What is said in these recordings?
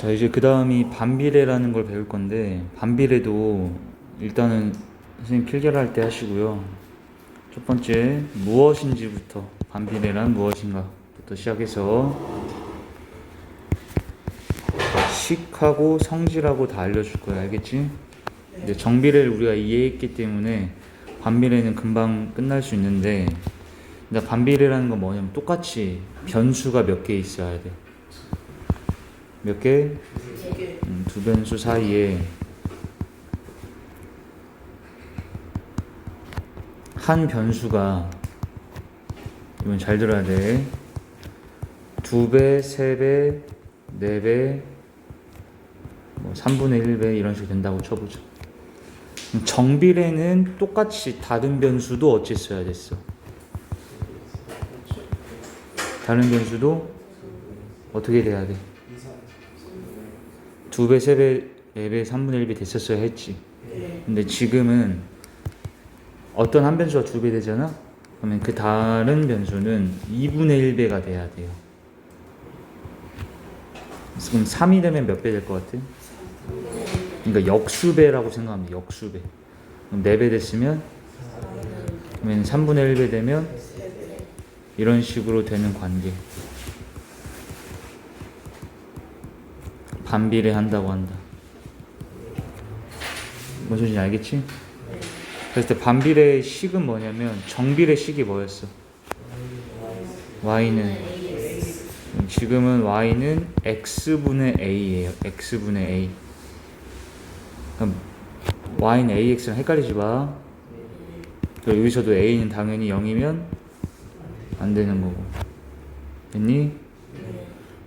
자, 이제 그 다음이 반비례라는 걸 배울 건데, 반비례도 일단은 선생님 필기할 때 하시고요. 첫 번째, 무엇인지부터, 반비례란 무엇인가부터 시작해서 식하고 성질하고 다 알려줄 거야. 알겠지? 이제 정비례를 우리가 이해했기 때문에 반비례는 금방 끝날 수 있는데, 근데 반비례라는 건 뭐냐면 똑같이 변수가 몇 개 있어야 돼. 몇 개? 두 변수 사이에 한 변수가, 이건 잘 들어야 돼, 2배, 3배, 4배, 3분의 1배 이런 식으로 된다고 쳐보자. 정비례는 똑같이 다른 변수도 어쨌어야 됐어. 다른 변수도 어떻게 돼야 돼? 2배, 3배, 4배, 3분의 1배 됐었어야 했지. 근데 지금은 어떤 한 변수가 2배 되잖아? 그러면 그 다른 변수는 2분의 1배가 돼야 돼요. 그럼 3이 되면 몇 배 될 것 같아? 그러니까 역수배라고 생각하면 돼. 역수배. 그럼 4배 됐으면, 그러면 3분의 1배 되면 이런 식으로 되는 관계. 반비례 한다고 한다. 무슨 소리인지 알겠지? 그래서 반비례의 식은 뭐냐면, 정비례 식이 뭐였어? y는, 지금은 y는 x분의 a예요. x분의 a. 그럼 y는 ax랑 헷갈리지 마. 여기서도 a는 당연히 0이면 안 되는 거고. 됐니?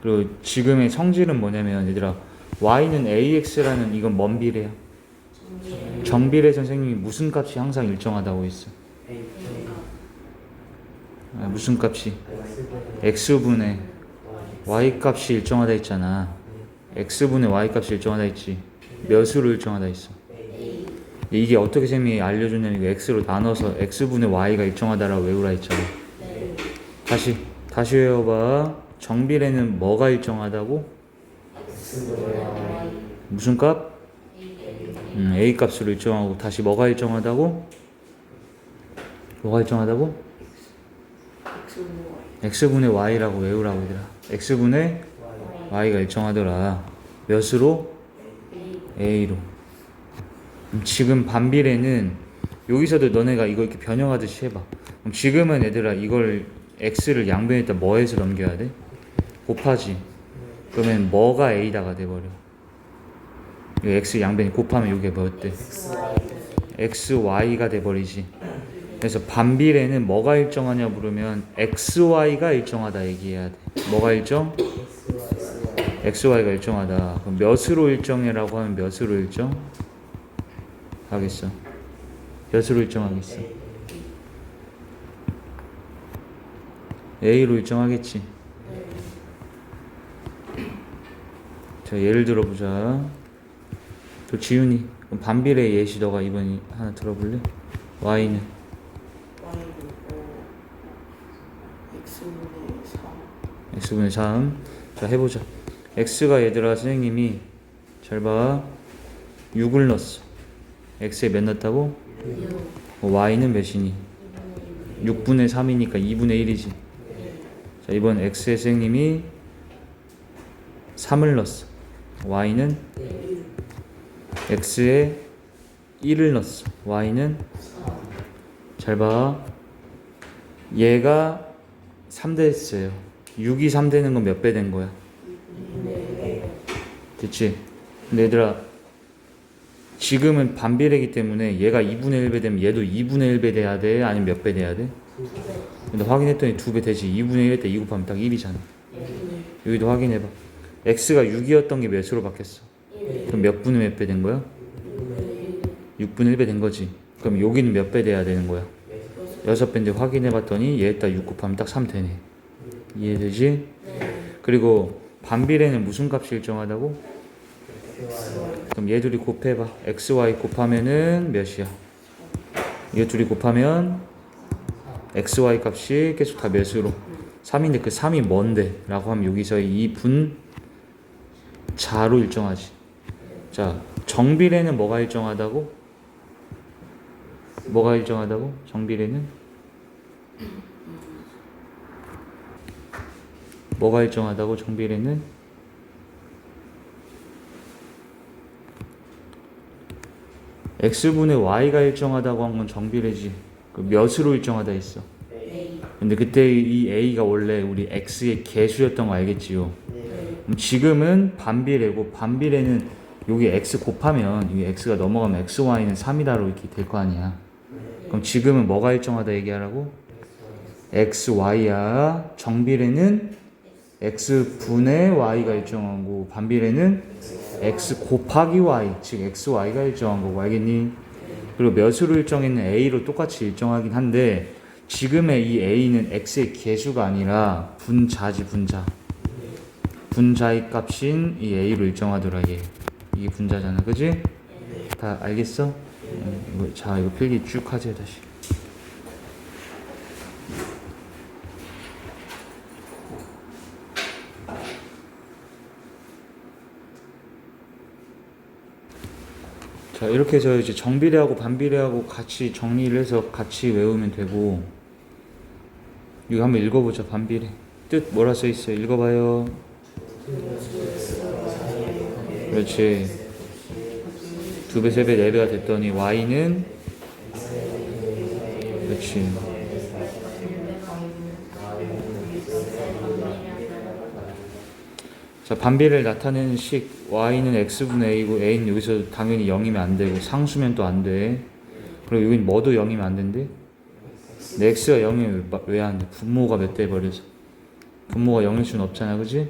그리고 지금의 성질은 뭐냐면, 얘들아, y는 ax라는, 이건 뭔 비례야? 정비례 선생님이 무슨 값이 항상 일정하다고 했어? 무슨 값이? x분의 y 값이 일정하다 했잖아. x분의 y 값이 일정하다 했지. 몇으로 일정하다 했어? 이게 어떻게 선생님이 알려줬냐면, 이거 x로 나눠서 x분의 y가 일정하다라고 외우라 했잖아. 다시 외워봐. 정비례는 뭐가 일정하다고? 무슨 값? a 값으로 일정하고. 다시 뭐가 일정하다고? 뭐가 일정하다고? x분의 y라고 외우라고 얘들아. x분의 y가 일정하더라. 몇으로? a로. 지금 반비례는 여기서도 너네가 이거 이렇게 변형하듯이 해봐. 그럼 지금은 얘들아, 이걸 x를 양변에다 뭐 해서 넘겨야 돼? 곱하지. 그러면 뭐가 a다가 돼버려. 이 x 양변이 곱하면 이게 뭐 어때? xy가 돼버리지. 그래서 반비례는 뭐가 일정하냐 물으면 xy가 일정하다 얘기해야 돼. 뭐가 일정? xy가 일정하다. 그럼 몇으로 일정해라고 하면 몇으로 일정? 하겠어? 몇으로 일정하겠어? a로 일정하겠지. 자, 예를 들어보자. 저 지훈이, 그럼 반비례 예시 너가 이번 하나 들어볼래? y는 x분의 3. 자, 해보자. x가 얘들아, 선생님이 잘 봐, 6을 넣었어. x에 몇 넣었다고? y는 몇이니? 6분의 3이니까 2분의 1이지. 자, 이번 x에 선생님이 3을 넣었어. y는 x에 1을 넣었어. y는, 잘 봐, 얘가 3대 했어요. 6이 3되는 건 몇 배 된 거야? 됐지? 근데 얘들아, 지금은 반비례이기 때문에 얘가 2분의 1배 되면 얘도 2분의 1배 돼야 돼? 아니면 몇 배 돼야 돼? 근데 확인했더니 2배 되지. 2분의 1 할 때 2 곱하면 딱 1이잖아. 여기도 확인해봐. x가 6이었던 게 몇으로 바뀌었어? 그럼 몇 분의 몇 배 된 거야? 6분의 1배 된 거지. 그럼 여기는 몇 배 돼야 되는 거야? 6배인데 확인해봤더니 얘에다 6 곱하면 딱 3 되네. 이해되지? 그리고 반비례는 무슨 값이 일정하다고? 그럼 얘 둘이 곱해봐. xy 곱하면은 몇이야? 얘 둘이 곱하면 xy 값이 계속 다 몇으로? 3인데 그 3이 뭔데? 라고 하면 여기서 이 자로 일정하지. 자, 정비례는 뭐가 일정하다고? 뭐가 일정하다고? 정비례는? 뭐가 일정하다고? 정비례는? x분의 y가 일정하다고 한 건 정비례지. 그 몇으로 일정하다 했어. 근데 그때 이 a가 원래 우리 x의 개수였던 거 알겠지요? 그럼 지금은 반비례고, 반비례는 여기 x 곱하면 이게 x가 넘어가면 xy는 3이다로 이렇게 될 거 아니야. 그럼 지금은 뭐가 일정하다 얘기하라고? xy야. 정비례는 x분의 y가 일정하고, 반비례는 x 곱하기 y, 즉 xy가 일정한 거고, 알겠니? 그리고 몇으로 일정했는 a로 똑같이 일정하긴 한데, 지금의 이 a는 x의 개수가 아니라 분자지, 분자. 분자의 값인 이 a로 일정하더라, 얘. 이게 분자잖아, 그지? 다 알겠어? 자, 이거 필기 쭉 하세요, 다시. 자, 이렇게 해서 이제 정비례하고 반비례하고 같이 정리를 해서 같이 외우면 되고, 이거 한번 읽어보자. 반비례 뜻 뭐라 써있어요? 읽어봐요. 그렇지. 2배, 3배, 4배가 됐더니 y는, 그렇지. 자, 반비례를 나타내는 식 y는 x분의 a고, a는 여기서 당연히 0이면 안 되고, 상수면 또 안 돼. 그리고 여긴 뭐도 0이면 안 된대? 내 x가 0이면 왜 안 돼? 분모가 몇 대 버려서. 분모가 0일 수는 없잖아, 그지?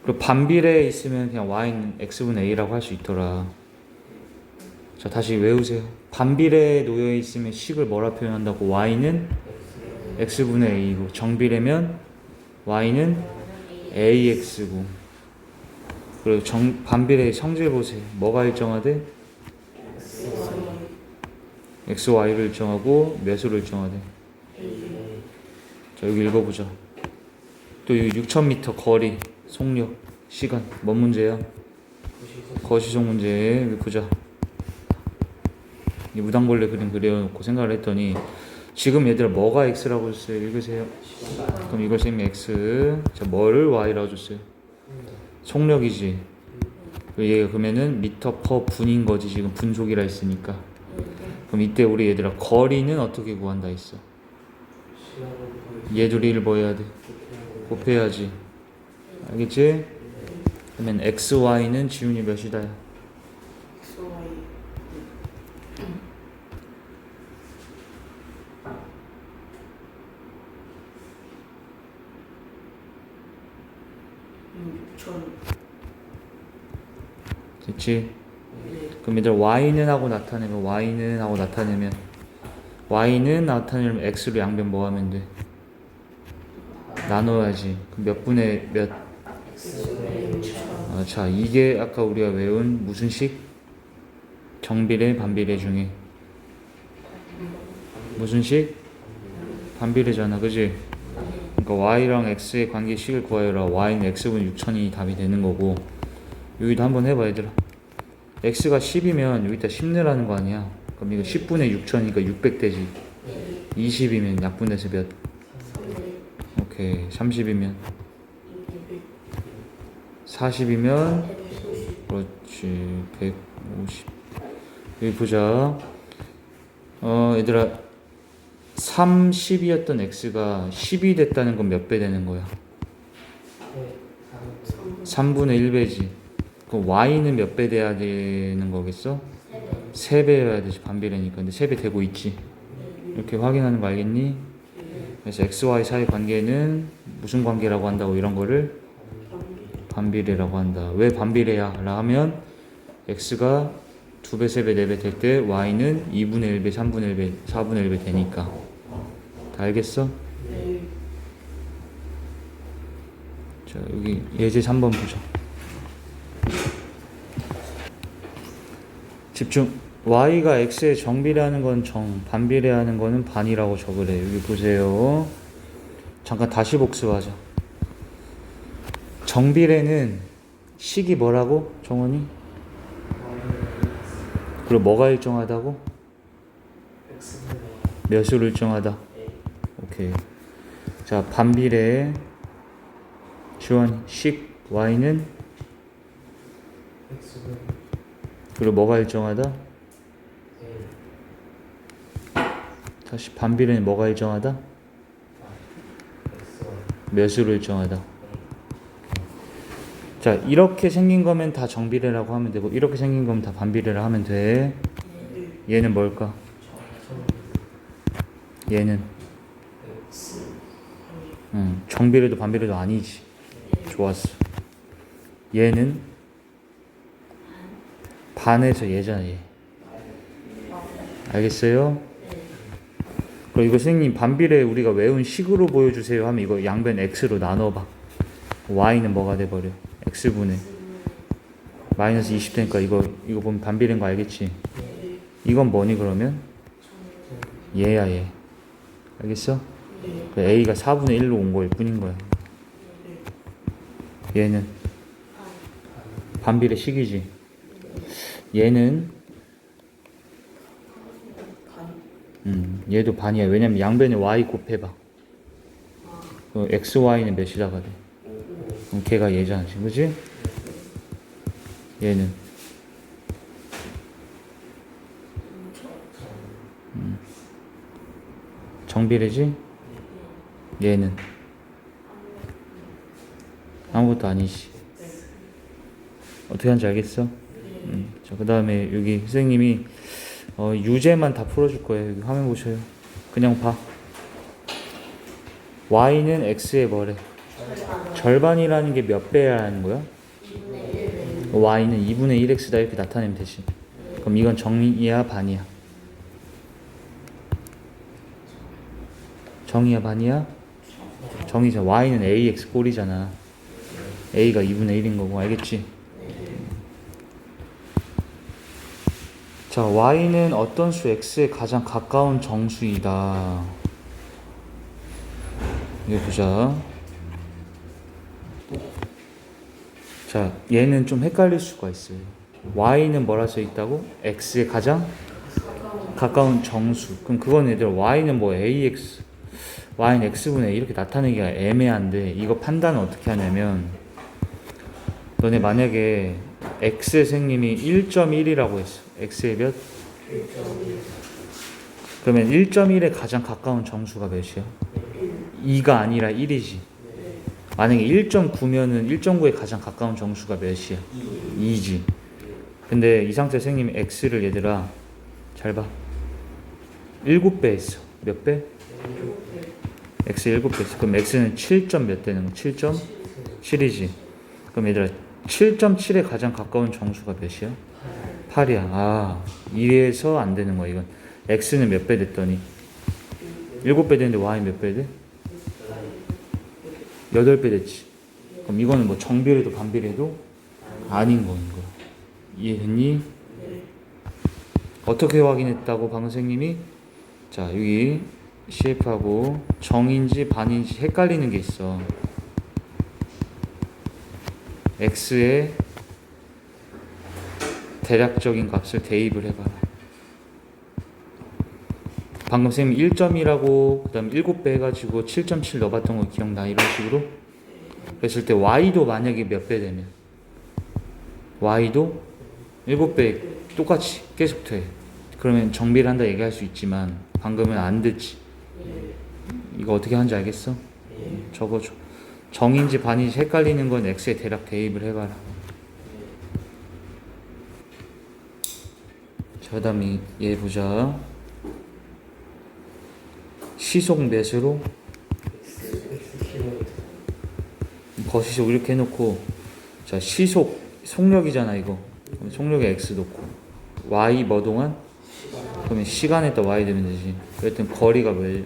그리고 반비례에 있으면 그냥 y는 x분의 a라고 할 수 있더라. 자, 다시 외우세요. 반비례에 놓여 있으면 식을 뭐라 표현한다고? y는 x분의 a고, 정비례면 y는 ax고. 그리고 반비례의 성질 보세요. 뭐가 일정하대? x, y를 일정하고 몇으로 일정하대? 자, 여기 읽어보자. 또 여기 6000m 거리, 속력, 시간. 뭔 문제야? 거시속 문제. 여기 보자. 이 무당벌레 그림 그려놓고 생각을 했더니, 지금 얘들아 뭐가 x라고 줬어요? 읽으세요. 그럼 이걸 쓰면 x. 자, 뭐를 y라고 줬어요? 속력이지. 얘가 그러면은 미터 퍼 분인 거지. 지금 분속이라 했으니까. 그럼 이때 우리 얘들아 거리는 어떻게 구한다 했어? 얘 둘이를 뭐 해야 돼? 곱해야지. 알겠지? 그러면 x, y는 지훈이 몇이다? 6천. 됐지? 그럼 얘들 y는 하고 나타내면 y는 하고 나타내면 y는 나타내면 x로 양변 뭐 하면 돼? 나눠야지. 그럼 몇 분의 몇? 자, 이게 아까 우리가 외운 무슨 식? 정비례, 반비례 중에 무슨 식? 반비례잖아, 그지? 그러니까 y랑 x의 관계식을 구하여라. y는 x분 6천이 답이 되는 거고, 여기도 한번 해봐 얘들아. x가 10이면 여기다 10 넣으라는 거 아니야. 그럼 이거 10분의 6천이니까 600 되지. 20이면 약분해서 몇? 오케이. 30이면 40이면 그렇지. 150. 여기 보자. 얘들아 30이었던 x가 10이 됐다는 건 몇 배 되는 거야? 3분의 1배지. 그럼 y는 몇 배 돼야 되는 거겠어? 3배여야 되지. 반비례니까. 근데 3배 되고 있지. 이렇게 확인하는 거 알겠니? 그래서 x, y 사이 관계는 무슨 관계라고 한다고? 이런 거를 반비례라고 한다. 왜 반비례야? 라 하면 x가 2배, 3배, 4배 될 때 y는 2분의 1배, 3분의 1배, 4분의 1배 되니까. 다 알겠어? 자, 여기 예제 3번 보자. 집중. y가 x에 정비례하는 건 정, 반비례하는 거는 반이라고 적으래. 여기 보세요. 잠깐 다시 복습하자. 정비례는 식이 뭐라고? 정원이? 그리고 뭐가 일정하다고? 몇으로 일정하다. 오케이. 자, 반비례 주원 식 y는 그리고 뭐가 일정하다? 다시 반비례는 뭐가 일정하다? 몇으로 일정하다. 자, 이렇게 생긴 거면 다 정비례라고 하면 되고 이렇게 생긴 거면 다 반비례라 하면 돼. 얘는 뭘까? 얘는 정비례도 반비례도 아니지. 좋았어. 얘는 반에서 얘잖아. 얘. 알겠어요? 그리고 이거 선생님 반비례 우리가 외운 식으로 보여주세요 하면 이거 양변 x로 나눠봐. y는 뭐가 돼버려? x분의 마이너스 20 되니까 이거 보면 반비례인 거 알겠지? 이건 뭐니 그러면? 얘야 얘. 알겠어? a가 4분의 1로 온 거일 뿐인 거야. 얘는 반비례 식이지. 얘는 얘도 반이야. 왜냐면 양변에 y 곱해봐. x, y는 몇이다가 돼? 그럼 걔가 얘잖아 지금, 그치? 얘는 정비례지? 얘는 아무것도 아니지. 어떻게 하는지 알겠어? 자, 그 다음에 여기 선생님이 유제만 다 풀어줄 거예요. 여기 화면 보셔요. 그냥 봐. y는 x의 뭐래? 절반이라는 게 몇 배야 하는 거야? y는 2분의 1x다 이렇게 나타내면 되지. 그럼 이건 정이야 반이야? 정이야 반이야? 정이잖아. y는 ax 꼴이잖아. a가 2분의 1인 거고 알겠지? 자, y는 어떤 수 x에 가장 가까운 정수이다. 이거 보자. 자, 얘는 좀 헷갈릴 수가 있어요. y는 뭐라 써 있다고? x에 가장 가까운 정수. 그럼 그건 얘들아 y는 뭐 ax, y는 x분의 이렇게 나타내기가 애매한데 이거 판단은 어떻게 하냐면 너네 만약에 x의 선생님이 1.1이라고 했어. x의 몇? 1.1. 그러면 1.1에 가장 가까운 정수가 몇이야? 2가 아니라 1이지. 만약에 1.9면은 1.9에 가장 가까운 정수가 몇이야? 2지. 근데 이 상태 선생님이 x를 얘들아 잘 봐. 7배 했어. 몇 배? x 7배 했어. 그럼 x는 7점 몇 되는 거? 7.7이지. 그럼 얘들아 7.7에 가장 가까운 정수가 몇이야? 8이야. 아, 이래서 안 되는 거야, 이건. x는 몇 배 됐더니? 7배 됐는데 y는 몇 배 돼? 8배 됐지. 그럼 이거는 뭐 정비례도 반비례도 아닌 거인 거야. 이해했니? 어떻게 확인했다고 방금 선생님이? 자, 여기 CF하고 정인지 반인지 헷갈리는 게 있어. x의 대략적인 값을 대입을 해봐라. 방금 선생님이 1.2라고 그 다음에 7배 해가지고 7.7 넣어봤던 거 기억나? 이런 식으로 그랬을 때 y도 만약에 몇 배 되면 y도 7배 똑같이 계속 돼. 그러면 정비를 한다 얘기할 수 있지만 방금은 안 됐지. 이거 어떻게 하는지 알겠어? 적어줘. 정인지 반인지 헷갈리는 건 x에 대략 대입을 해봐라. 자, 그 다음에 얘 보자. 시속 몇으로? 거시속 이렇게 해놓고, 자, 시속, 속력이잖아, 이거. 속력에 x 놓고. y 뭐 동안? 그러면 시간에다 y 되면 되지. 여하튼 거리가 몇?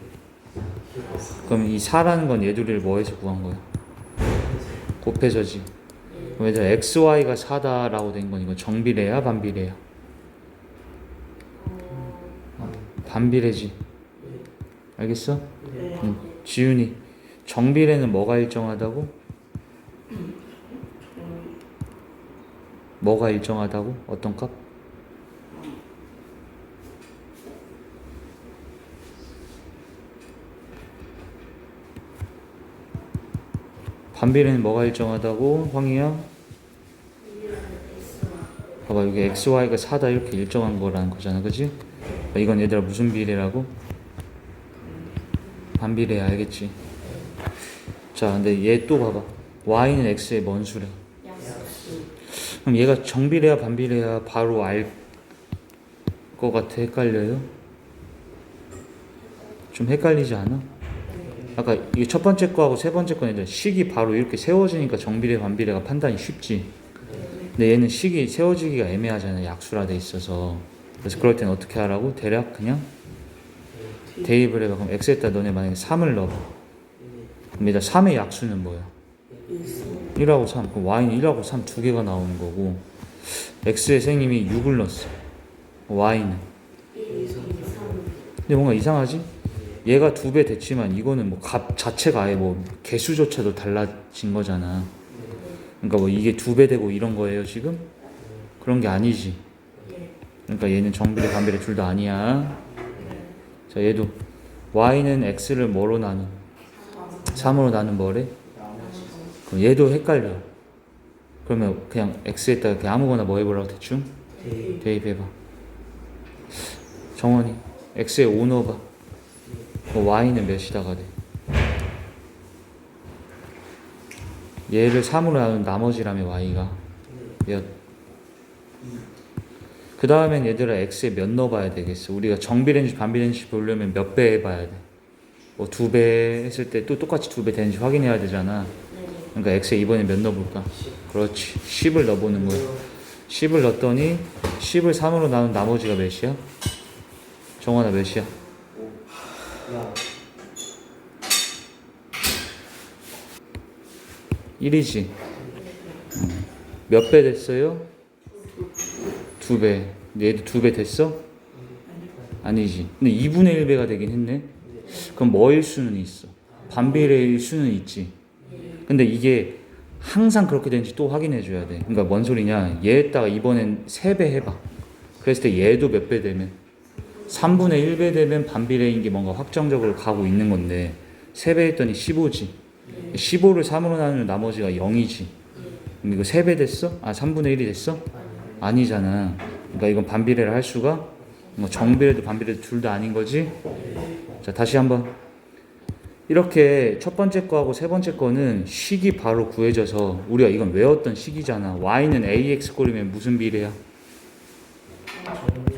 그럼 이 4라는 건 얘들을 뭐해서 구한 거야? 곱해서지. 그럼 얘들아 xy가 4다라고 된 건 이거 정비례야 반비례야? 반비례지. 알겠어? 지윤이 정비례는 뭐가 일정하다고? 뭐가 일정하다고? 어떤 값? 반비례는 뭐가 일정하다고? 황희야? 봐봐, 여기 xy가 4다 이렇게 일정한 거라는 거잖아, 그지? 이건 얘들아 무슨 비례라고? 반비례야, 알겠지? 자, 근데 얘 또 봐봐. y는 x의 뭔 수래? 그럼 얘가 정비례야 반비례야 바로 알 것 같아? 헷갈려요? 좀 헷갈리지 않아? 아까 이게 첫 번째 거하고 세 번째 거는 식이 바로 이렇게 세워지니까 정비례 반비례가 판단이 쉽지. 근데 얘는 식이 세워지기가 애매하잖아, 약수라 돼 있어서. 그래서 그럴 때는 어떻게 하라고? 대략 그냥 대입을 해봐. 그럼 x에다 너네 만약에 3을 넣어봐. 그럼 일단 3의 약수는 뭐야? 1하고 3. 그럼 y는 1하고 3 두 개가 나오는 거고, x의 선생님이 6을 넣었어. y는. 근데 뭔가 이상하지? 얘가 2배 됐지만 이거는 뭐 값 자체가 아예 뭐 개수조차도 달라진 거잖아. 그러니까 뭐 이게 2배 되고 이런 거예요 지금? 그런 게 아니지. 그러니까 얘는 정비례 반비례 둘 다 아니야. 자, 얘도 y는 x를 뭐로 나눈? 3으로 나눈 뭐래? 그럼 얘도 헷갈려. 그러면 그냥 x에다가 그냥 아무거나 뭐 해보라고 대충? 대입해봐. 정원이 x에 5 넣어봐. y는 몇이다가 돼? 얘를 3으로 나눈 나머지라면 y가 몇? 그 다음엔 얘들아 x에 몇 넣어봐야 되겠어? 우리가 정비례인지 반비례인지 보려면 몇 배 해봐야 돼? 뭐 2배 했을 때 또 똑같이 2배 되는지 확인해야 되잖아. 그러니까 x에 이번에 몇 넣어볼까? 그렇지, 10을 넣어보는 거야. 10을 넣었더니 10을 3으로 나눈 나머지가 몇이야? 정원아 몇이야? 1이지. 몇 배 됐어요? 2배. 얘도 2배 됐어? 아니지. 근데 2분의 1배가 되긴 했네. 그럼 뭐일 수는 있어? 반비례일 수는 있지. 근데 이게 항상 그렇게 되는지 또 확인해 줘야 돼. 그러니까 뭔 소리냐? 얘에다가 이번엔 3배 해봐. 그랬을 때 얘도 몇 배 되면? 3분의 1배 되면 반비례인 게 뭔가 확정적으로 가고 있는 건데 3배 했더니 15지. 15를 3으로 나누면 나머지가 0이지. 그럼 이거 3배 됐어? 아, 3분의 1이 됐어? 아니잖아. 그러니까 이건 반비례를 할 수가, 뭐 정비례도 반비례도 둘 다 아닌 거지. 자, 다시 한번. 이렇게 첫 번째 거하고 세 번째 거는 식이 바로 구해져서 우리가 이건 외웠던 식이잖아. y는 ax 꼴이면 무슨 비례야?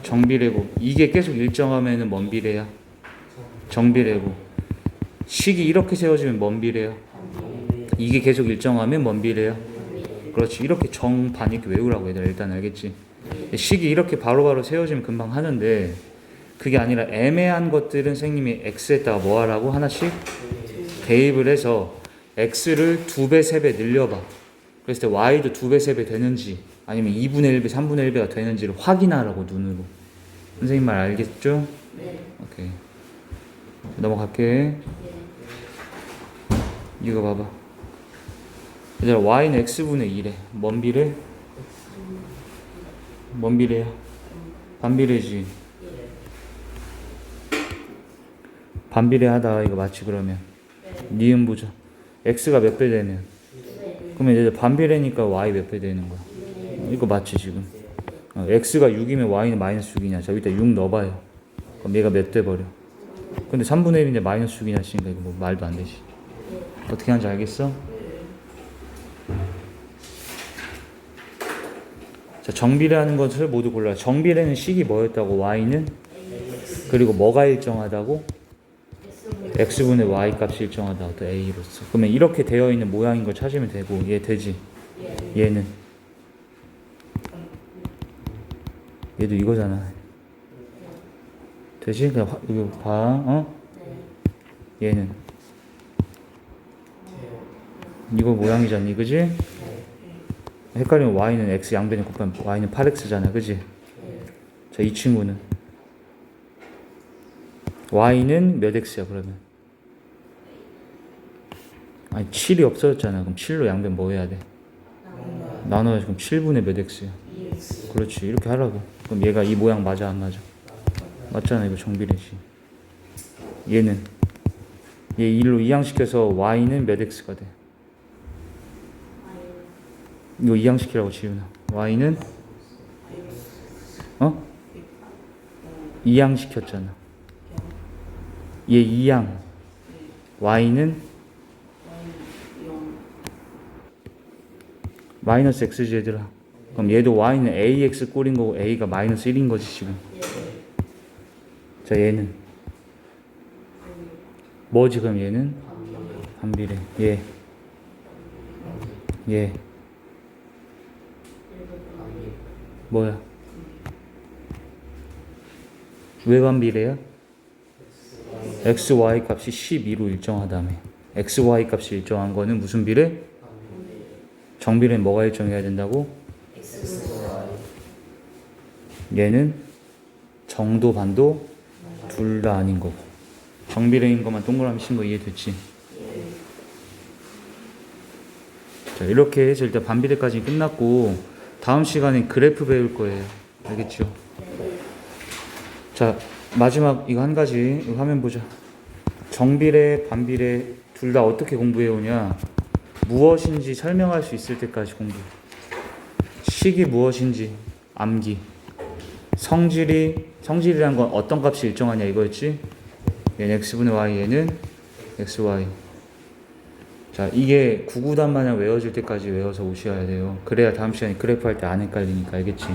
정비례고, 이게 계속 일정하면은 뭔 비례야? 정비례고, 식이 이렇게 세워지면 뭔 비례야? 이게 계속 일정하면 뭔 비례야? 그렇지. 이렇게 정반 이렇게 외우라고 얘들아. 일단 알겠지? 식이 이렇게 바로바로 세워지면 금방 하는데, 그게 아니라 애매한 것들은 선생님이 x에다가 뭐 하라고? 하나씩 대입을 해서 x를 2배, 3배 늘려봐. 그랬을 때 y도 2배, 3배 되는지 아니면 2분의 1배, 3분의 1배가 되는지를 확인하라고, 눈으로. 선생님 말 알겠죠? 네. 오케이. 넘어갈게. 이거 봐봐. 얘들아, y는 x분의 2래. 뭔 비례? 뭔 비례야? 반비례지. 반비례하다. 이거 맞지? 그러면 니은 보자. x가 몇 배 되면? 그러면 이제 반비례니까 y 몇 배 되는 거야? 이거 맞지 지금? x가 6이면 y는 마이너스 6이냐? 자, 여기다 6 넣어봐요. 그럼 얘가 몇 돼 버려? 근데 3분의 1인데 마이너스 6이냐 했으니까 이거 뭐 말도 안 되지. 어떻게 하는지 알겠어? 자, 정비례하는 것을 모두 골라. 정비례는 식이 뭐였다고? y는? 그리고 뭐가 일정하다고? x분의 y 값이 일정하다. 또 a로서. 그러면 이렇게 되어 있는 모양인 걸 찾으면 되고, 얘 되지? 얘는? 얘도 이거잖아. 되지? 그냥 이거 봐. 어? 얘는? 이거 모양이잖니, 그지? 헷갈리면 y는 x 양변에 곱하면 y는 8x잖아, 그지? 자, 이 친구는 y는 몇 x야 그러면? 아니, 7이 없어졌잖아. 그럼 7로 양변 뭐 해야 돼? 나눠야 그럼 7분의 몇 x야? 그렇지. 이렇게 하라고. 그럼 얘가 이 모양 맞아 안 맞아? 맞잖아. 이거 정비례지. 얘는 얘 1로 이항시켜서 y는 몇 x가 돼? 이거 이항시키라고 지훈아. y는 이항시켰잖아. 얘 이항. y는 마이너스 x지 얘들아. 그럼 얘도 y는 ax 꼴인 거고 a가 마이너스 1인 거지 지금. 자 얘는 뭐지 그럼 얘는? 반비례. 얘 뭐야? 왜 반비례야? x, y 값이 12로 일정하다며. x, y 값이 일정한 거는 무슨 비례? 정비례는 뭐가 일정해야 된다고? 얘는 정도, 반도 둘 다 아닌 거고. 정비례인 것만 동그라미 친 거 이해됐지? 자, 이렇게 해서 일단 반비례까지 끝났고 다음 시간에 그래프 배울 거예요. 알겠죠? 자, 마지막 이거 한 가지 이거 화면 보자. 정비례, 반비례 둘 다 어떻게 공부해 오냐? 무엇인지 설명할 수 있을 때까지 공부. 식이 무엇인지 암기. 성질이란 건 어떤 값이 일정하냐 이거였지? 얘는 x분의 y, 얘는 xy. 자, 이게 구구단 마냥 외워질 때까지 외워서 오셔야 돼요. 그래야 다음 시간에 그래프 할 때 안 헷갈리니까. 알겠지?